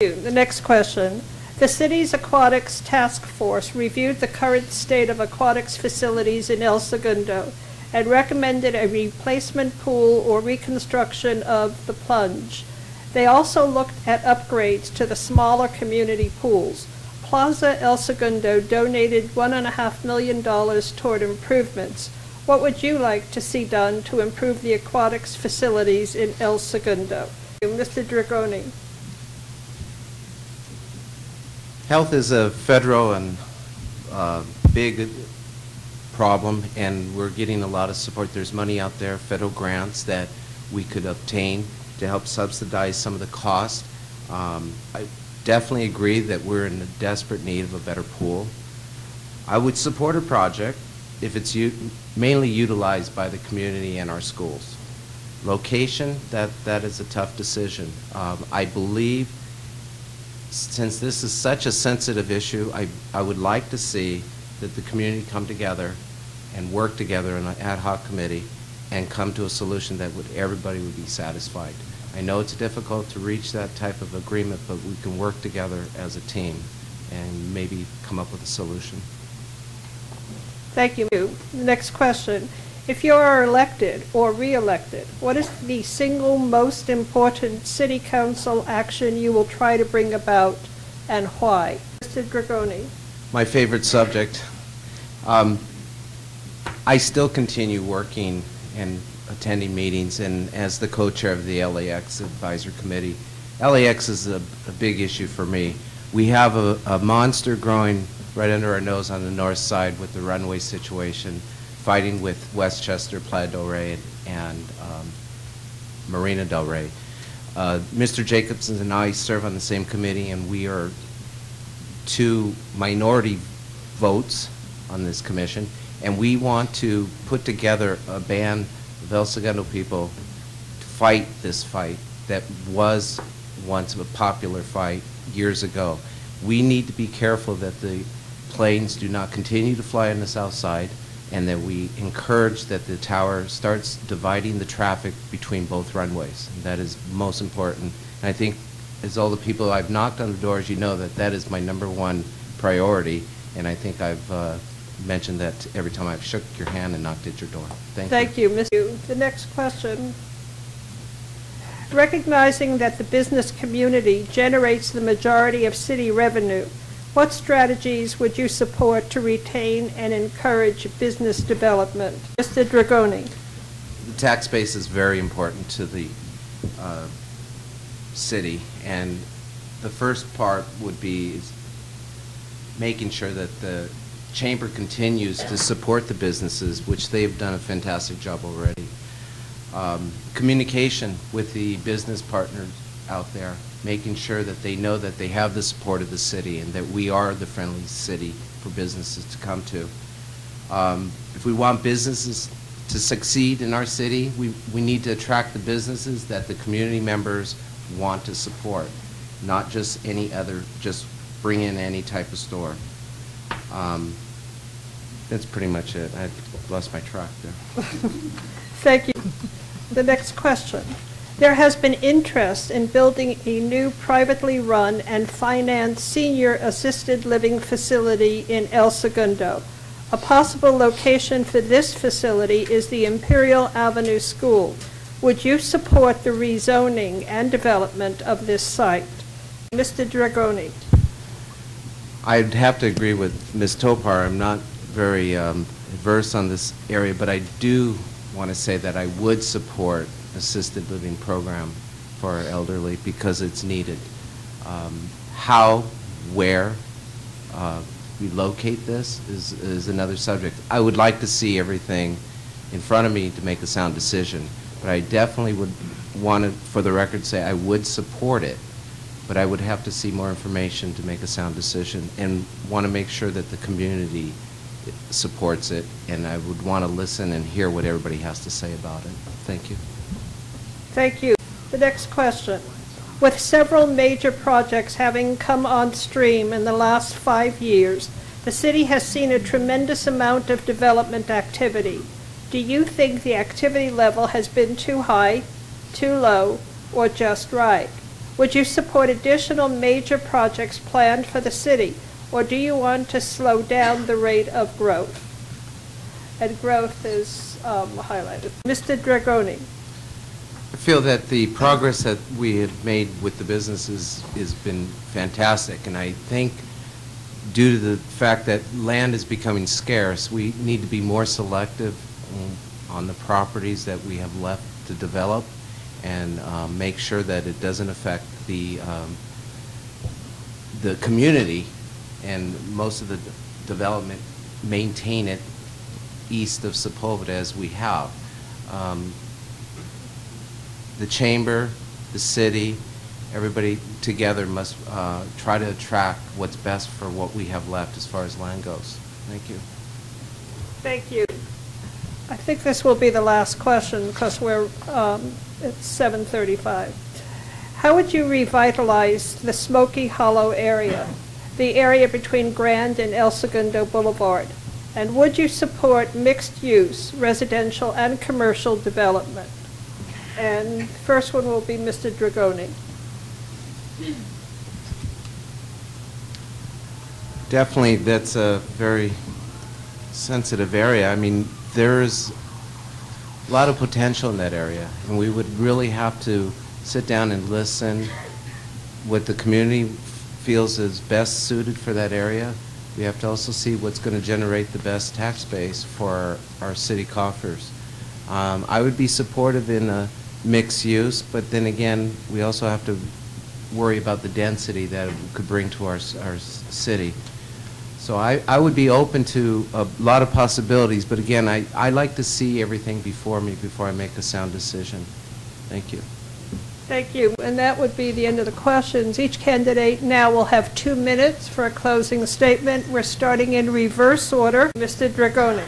The next question. The city's aquatics task force reviewed the current state of aquatics facilities in El Segundo and recommended a replacement pool or reconstruction of the plunge. They also looked at upgrades to the smaller community pools. Plaza El Segundo donated $1.5 million toward improvements. What would you like to see done to improve the aquatics facilities in El Segundo? Mr. Dragone. Health is a federal and big problem, and we're getting a lot of support. There's money out there, federal grants that we could obtain to help subsidize some of the cost. I definitely agree that we're in a desperate need of a better pool. I would support a project if it's mainly utilized by the community and our schools. Location, that is a tough decision. I believe since this is such a sensitive issue, I would like to see that the community come together and work together in an ad hoc committee and come to a solution that everybody would be satisfied. I know it's difficult to reach that type of agreement, but we can work together as a team and maybe come up with a solution. Thank you. Next question. If you are elected or re-elected, what is the single most important city council action you will try to bring about and why? Mr. Dragone. My favorite subject. I still continue working and attending meetings, and as the co-chair of the LAX Advisory Committee, LAX is a big issue for me. We have a monster growing right under our nose on the north side with the runway situation, fighting with Westchester, Playa del Rey, and Marina del Rey. Mr. Jacobson and I serve on the same committee, and we are two minority votes on this commission, and we want to put together a band of El Segundo people to fight this fight that was once a popular fight years ago. We need to be careful that the planes do not continue to fly on the south side, and that we encourage that the tower starts dividing the traffic between both runways. And that is most important. And I think, as all the people I've knocked on the doors, you know that is my #1 priority, and I think I've mentioned that every time I've shook your hand and knocked at your door. Thank you. Thank you, Mr. The next question. Recognizing that the business community generates the majority of city revenue, what strategies would you support to retain and encourage business development? Mr. Dragone. The tax base is very important to the city, and the first part would be making sure that the chamber continues to support the businesses, which they've done a fantastic job already. Communication with the business partners out there, making sure that they know that they have the support of the city and that we are the friendly city for businesses to come to. If we want businesses to succeed in our city, we need to attract the businesses that the community members want to support, not just any other, just bring in any type of store. That's pretty much it. I lost my track there. Thank you. The next question. There has been interest in building a new privately run and financed senior assisted living facility in El Segundo. A possible location for this facility is the Imperial Avenue School. Would you support the rezoning and development of this site? Mr. Dragone. I'd have to agree with Ms. Topar. I'm not very versed on this area, but I do want to say that I would support assisted living program for our elderly because it's needed. How, where we locate this is another subject. I would like to see everything in front of me to make a sound decision, but I definitely would want to, for the record, say I would support it, but I would have to see more information to make a sound decision and want to make sure that the community supports it, and I would want to listen and hear what everybody has to say about it. Thank you. Thank you. The next question. With several major projects having come on stream in the last 5 years, the city has seen a tremendous amount of development activity. Do you think the activity level has been too high, too low, or just right? Would you support additional major projects planned for the city, or do you want to slow down the rate of growth? And growth is highlighted. Mr. Dragone. I feel that the progress that we have made with the businesses has been fantastic, and I think due to the fact that land is becoming scarce, we need to be more selective on the properties that we have left to develop and make sure that it doesn't affect the community, and most of the development maintain it east of Sepulveda as we have. The chamber, the city, everybody together must try to attract what's best for what we have left as far as land goes. Thank you. Thank you. I think this will be the last question because we're at 7:35. How would you revitalize the Smoky Hollow area, the area between Grand and El Segundo Boulevard? And would you support mixed-use residential and commercial development? And first one will be Mr. Dragone. Definitely, that's a very sensitive area. I mean, there's a lot of potential in that area, and we would really have to sit down and listen what the community feels is best suited for that area. We have to also see what's going to generate the best tax base for our city coffers. I would be supportive in a mixed use, but then again, we also have to worry about the density that it could bring to our city. So I would be open to a lot of possibilities, but again, I like to see everything before me before I make a sound decision. Thank you. Thank you. And that would be the end of the questions. Each candidate now will have 2 minutes for a closing statement. We're starting in reverse order. Mr. Dragone.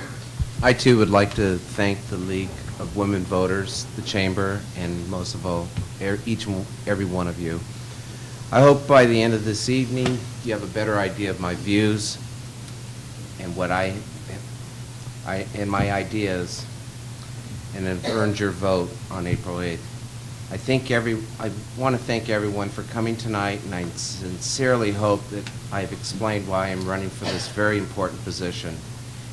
I too would like to thank the League of Women Voters, the Chamber, and most of all, each and every one of you. I hope by the end of this evening you have a better idea of my views and what and my ideas, and have earned your vote on April 8th. I want to thank everyone for coming tonight, and I sincerely hope that I've explained why I'm running for this very important position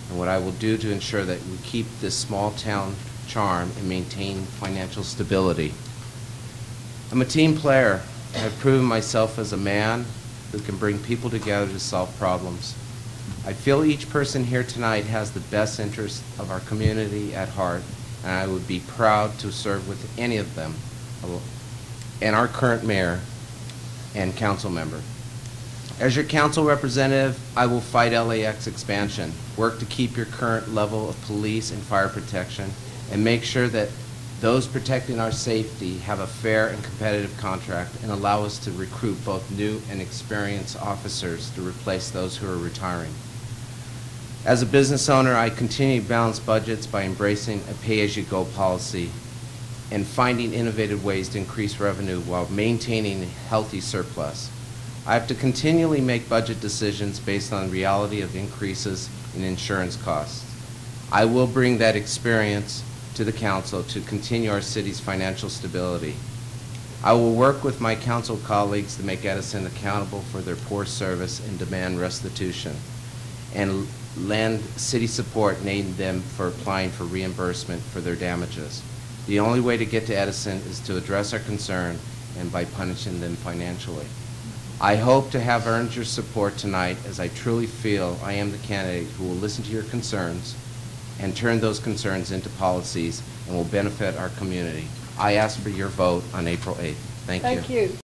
and what I will do to ensure that we keep this small town charm and maintain financial stability. I'm a team player. I've proven myself as a man who can bring people together to solve problems. I feel each person here tonight has the best interest of our community at heart, and I would be proud to serve with any of them, and our current mayor and council member. As your council representative, I will fight LAX expansion, work to keep your current level of police and fire protection, and make sure that those protecting our safety have a fair and competitive contract and allow us to recruit both new and experienced officers to replace those who are retiring. As a business owner, I continue to balance budgets by embracing a pay-as-you-go policy and finding innovative ways to increase revenue while maintaining a healthy surplus. I have to continually make budget decisions based on the reality of increases in insurance costs. I will bring that experience to the council to continue our city's financial stability. I will work with my council colleagues to make Edison accountable for their poor service and demand restitution, and lend city support and aid them for applying for reimbursement for their damages. The only way to get to Edison is to address our concern and by punishing them financially. I hope to have earned your support tonight, as I truly feel I am the candidate who will listen to your concerns and turn those concerns into policies and will benefit our community. I ask for your vote on April 8th. Thank you. Thank you.